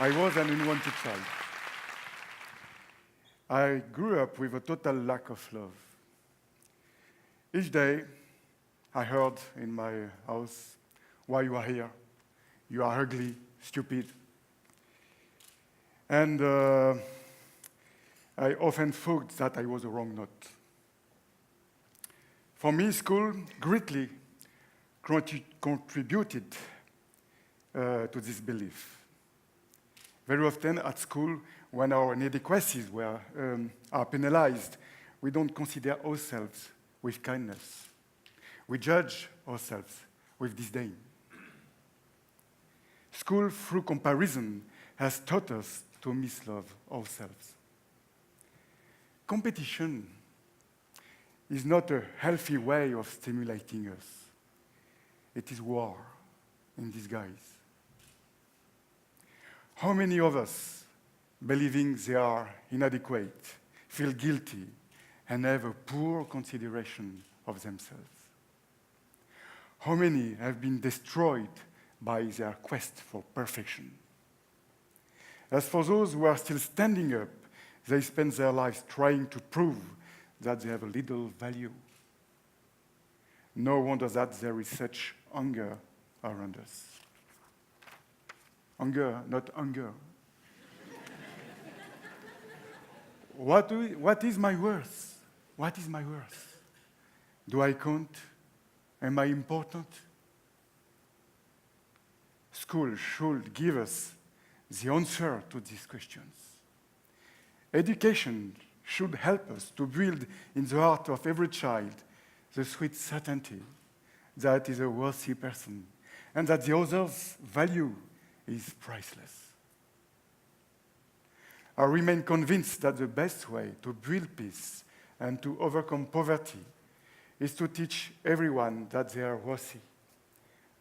I was an unwanted child. I grew up with a total lack of love. Each day, I heard in my house, why you are here? You are ugly, stupid. And I often thought that I was a wrong note. For me, school greatly contributed to this belief. Very often at school, when our inadequacies are penalized, we don't consider ourselves with kindness. We judge ourselves with disdain. School, through comparison, has taught us to mislove ourselves. Competition is not a healthy way of stimulating us. It is war in disguise. How many of us, believing they are inadequate, feel guilty, and have a poor consideration of themselves? How many have been destroyed by their quest for perfection? As for those who are still standing up, they spend their lives trying to prove that they have a little value. No wonder that there is such anger around us. Anger, not anger. What is my worth? What is my worth? Do I count? Am I important? School should give us the answer to these questions. Education should help us to build in the heart of every child the sweet certainty that is a worthy person and that the other's value is priceless. I remain convinced that the best way to build peace and to overcome poverty is to teach everyone that they are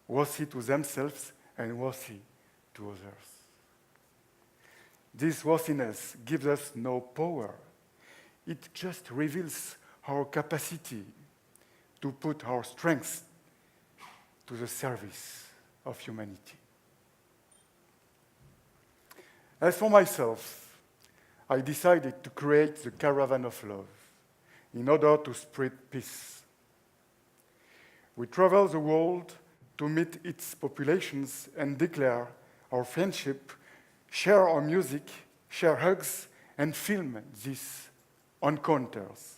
worthy to themselves and worthy to others. This worthiness gives us no power. It just reveals our capacity to put our strengths to the service of humanity. As for myself, I decided to create the Caravan of Love in order to spread peace. We travel the world to meet its populations and declare our friendship, share our music, share hugs, and film these encounters.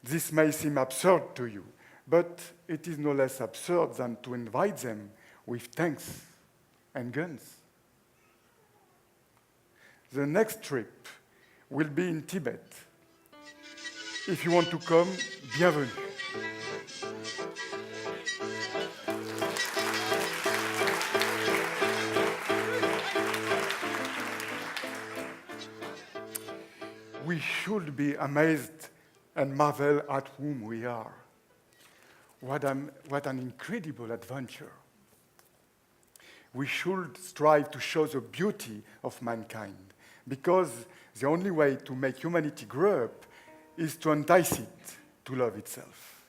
This may seem absurd to you, but it is no less absurd than to invite them with tanks and guns. The next trip will be in Tibet. If you want to come, bienvenue. We should be amazed and marvel at whom we are. What an incredible adventure. We should strive to show the beauty of mankind, because the only way to make humanity grow up is to entice it to love itself.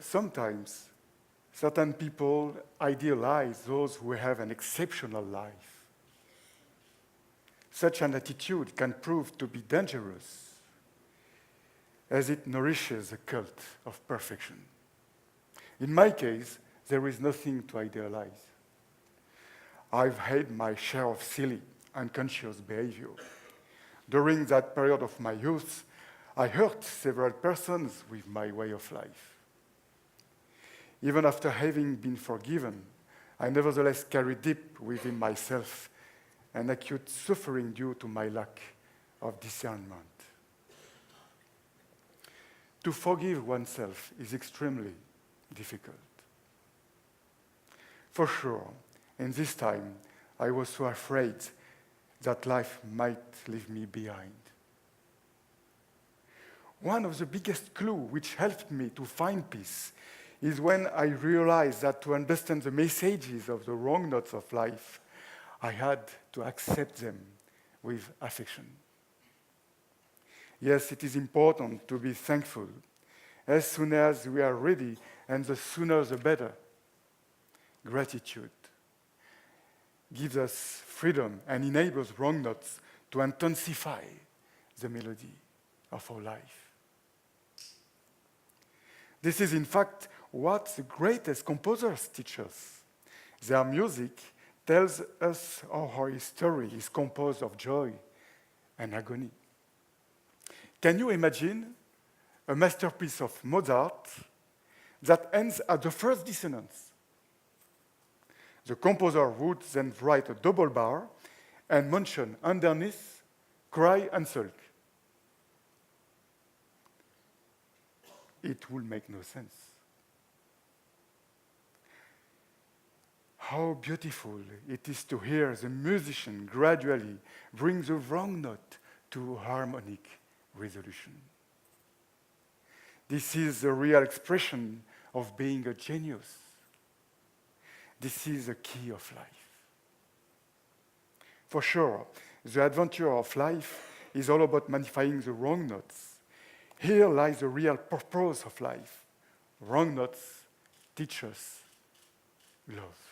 Sometimes, certain people idealize those who have an exceptional life. Such an attitude can prove to be dangerous, as it nourishes a cult of perfection. In my case, there is nothing to idealize. I've had my share of silly, unconscious behavior. During that period of my youth, I hurt several persons with my way of life. Even after having been forgiven, I nevertheless carry deep within myself an acute suffering due to my lack of discernment. To forgive oneself is extremely difficult. For sure, in this time, I was so afraid that life might leave me behind. One of the biggest clues which helped me to find peace is when I realized that to understand the messages of the wrong notes of life, I had to accept them with affection. Yes, it is important to be thankful as soon as we are ready, and the sooner the better. Gratitude gives us freedom and enables wrong notes to intensify the melody of our life. This is, in fact, what the greatest composers teach us. Their music tells us how our history is composed of joy and agony. Can you imagine a masterpiece of Mozart that ends at the first dissonance? The composer would then write a double bar and mention underneath, cry and sulk. It will make no sense. How beautiful it is to hear the musician gradually bring the wrong note to harmonic resolution. This is the real expression of being a genius. This is the key of life. For sure, the adventure of life is all about magnifying the wrong notes. Here lies the real purpose of life. Wrong notes teach us love.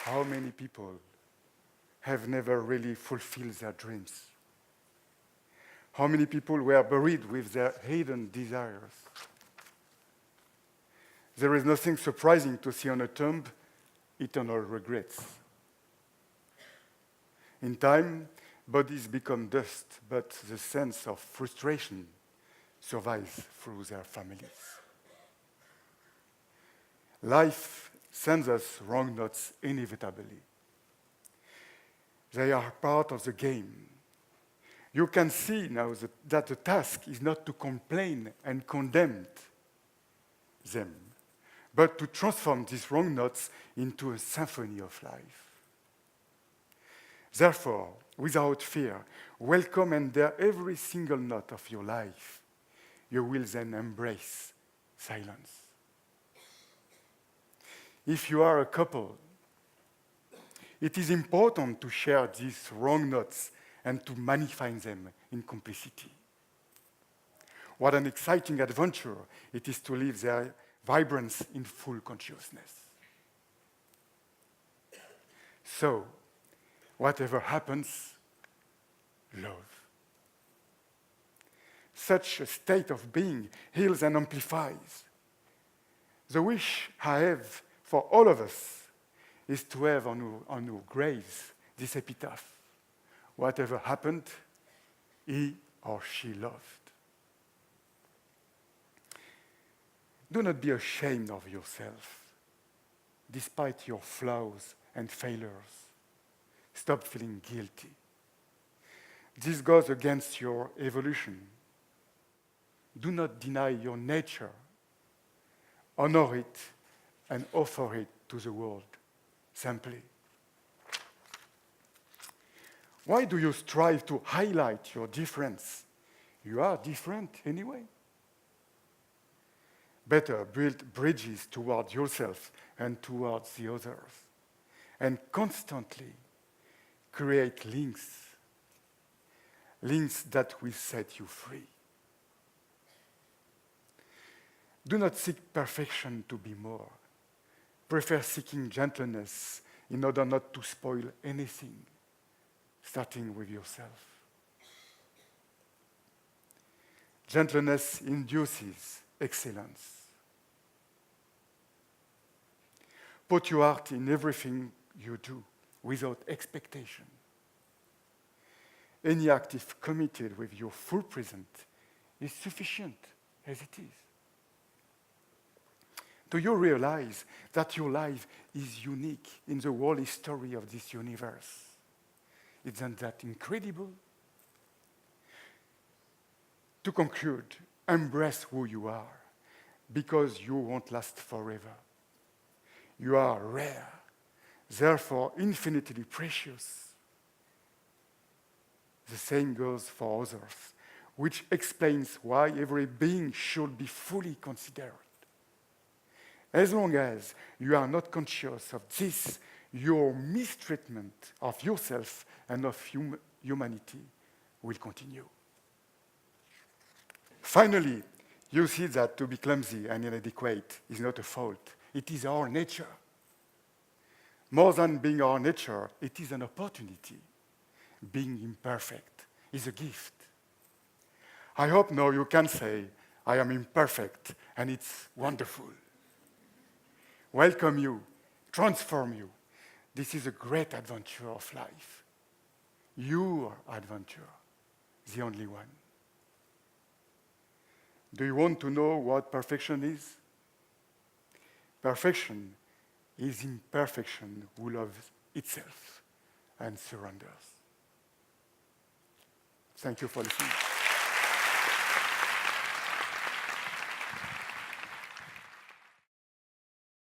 How many people have never really fulfilled their dreams? How many people were buried with their hidden desires? There is nothing surprising to see on a tomb eternal regrets. In time, bodies become dust, but the sense of frustration survives through their families. Life sends us wrong notes inevitably. They are part of the game. You can see now that the task is not to complain and condemn them, but to transform these wrong notes into a symphony of life. Therefore, without fear, welcome and dare every single note of your life. You will then embrace silence. If you are a couple, it is important to share these wrong notes and to magnify them in complicity. What an exciting adventure it is to live their vibrance in full consciousness. So, whatever happens, love. Such a state of being heals and amplifies. The wish I have for all of us is to have on our graves this epitaph. Whatever happened, he or she loved. Do not be ashamed of yourself, despite your flaws and failures. Stop feeling guilty. This goes against your evolution. Do not deny your nature. Honor it and offer it to the world, simply. Why do you strive to highlight your difference? You are different anyway. Better build bridges toward yourself and towards the others, and constantly create links that will set you free. Do not seek perfection to be more. Prefer seeking gentleness in order not to spoil anything, starting with yourself. Gentleness induces excellence. Put your heart in everything you do without expectation. Any act, if committed with your full present, is sufficient as it is. Do you realize that your life is unique in the whole history of this universe? Isn't that incredible? To conclude, embrace who you are, because you won't last forever. You are rare, therefore infinitely precious. The same goes for others, which explains why every being should be fully considered. As long as you are not conscious of this, your mistreatment of yourself and of humanity will continue. Finally, you see that to be clumsy and inadequate is not a fault. It is our nature. More than being our nature, it is an opportunity. Being imperfect is a gift. I hope now you can say, I am imperfect, and it's wonderful. Welcome you, transform you. This is a great adventure of life. Your adventure, the only one. Do you want to know what perfection is? Perfection is imperfection who loves itself and surrenders. Thank you for listening.